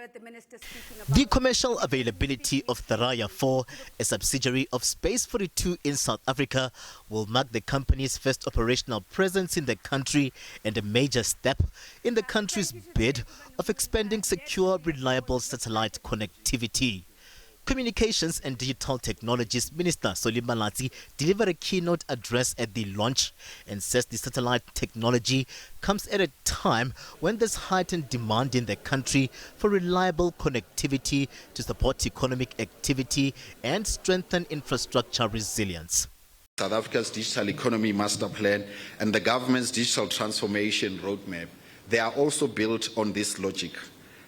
heard the minister speaking about the commercial availability of Thuraya-4, a subsidiary of Space42 in South Africa, will mark the company's first operational presence in the country and a major step in the country's bid of expanding secure, reliable satellite connectivity. Communications and Digital Technologies Minister Solly Malatsi delivered a keynote address at the launch and says the satellite technology comes at a time when there's heightened demand in the country for reliable connectivity to support economic activity and strengthen infrastructure resilience. South Africa's Digital Economy Master Plan and the government's digital transformation roadmap, they are also built on this logic.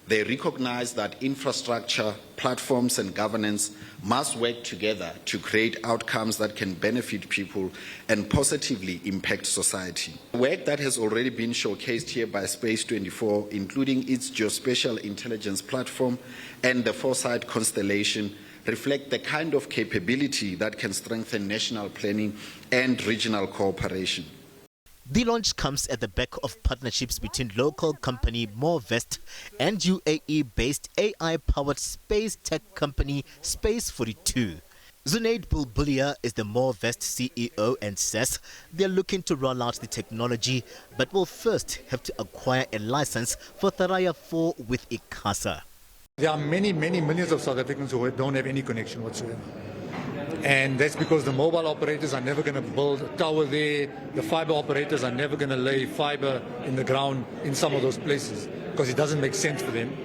They recognize that infrastructure, platforms and governance must work together to create outcomes that can benefit people and positively impact society. Work that has already been showcased here by Space24, including its geospatial intelligence platform and the Foresight constellation, reflect the kind of capability that can strengthen national planning and regional cooperation. The launch comes at the back of partnerships between local company Morvest and UAE-based AI-powered SpaceTech company Space42. Zunaid Bulbulia is the Morvest CEO and says they're looking to roll out the technology but will first have to acquire a license for Thuraya-4 with ICASA. There are many millions of South Africans who don't have any connection whatsoever. And that's because the mobile operators are never going to build a tower there. The fiber operators are never going to lay fiber in the ground in some of those places because it doesn't make sense for them.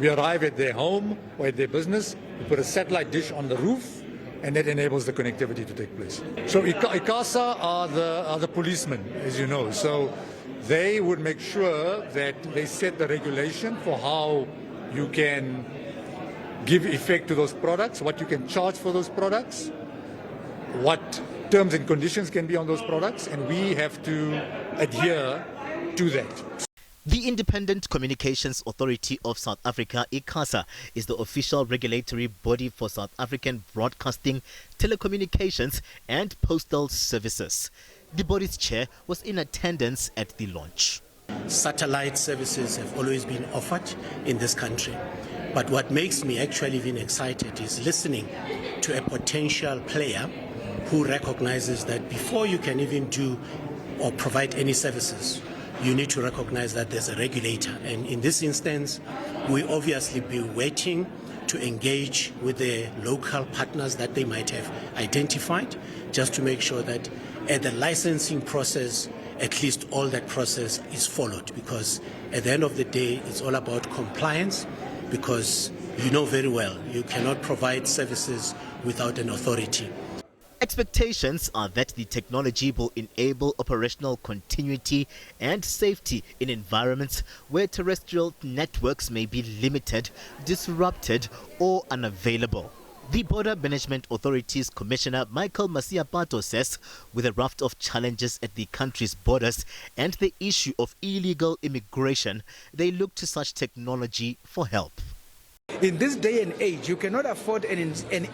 We arrive at their home or at their business, we put a satellite dish on the roof, and that enables the connectivity to take place. So ICASA are the policemen, as you know. So they would make sure that they set the regulation for how you can give effect to those products, what you can charge for those products, what terms and conditions can be on those products, and we have to adhere to that. The Independent Communications Authority of South Africa, ICASA, is the official regulatory body for South African broadcasting, telecommunications and postal services. The body's chair was in attendance at the launch. Satellite services have always been offered in this country. But what makes me actually even excited is listening to a potential player who recognizes that before you can even do or provide any services, you need to recognize that there's a regulator. And in this instance, we obviously be waiting to engage with the local partners that they might have identified, just to make sure that at the licensing process, at least all that process is followed. Because at the end of the day, it's all about compliance. Because you know very well, you cannot provide services without an authority. Expectations are that the technology will enable operational continuity and safety in environments where terrestrial networks may be limited, disrupted or unavailable. The Border Management Authority's Commissioner Michael Masiapato says with a raft of challenges at the country's borders and the issue of illegal immigration, they look to such technology for help. In this day and age, you cannot afford an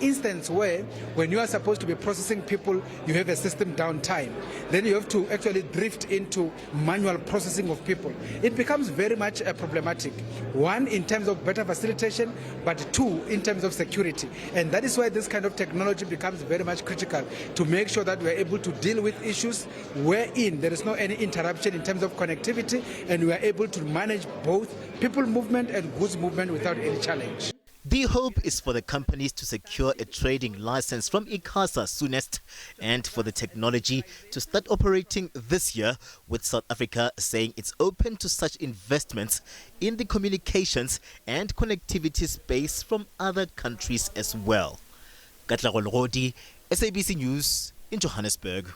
instance where when you are supposed to be processing people, you have a system downtime. Then you have to actually drift into manual processing of people. It becomes very much problematic. One, in terms of better facilitation, but two, in terms of security. And that is why this kind of technology becomes very much critical to make sure that we are able to deal with issues wherein there is no any interruption in terms of connectivity, and we are able to manage both people movement and goods movement without any challenge. The hope is for the companies to secure a trading license from ICASA soonest and for the technology to start operating this year, with South Africa saying it's open to such investments in the communications and connectivity space from other countries as well. Katlego Logodi, SABC News in Johannesburg.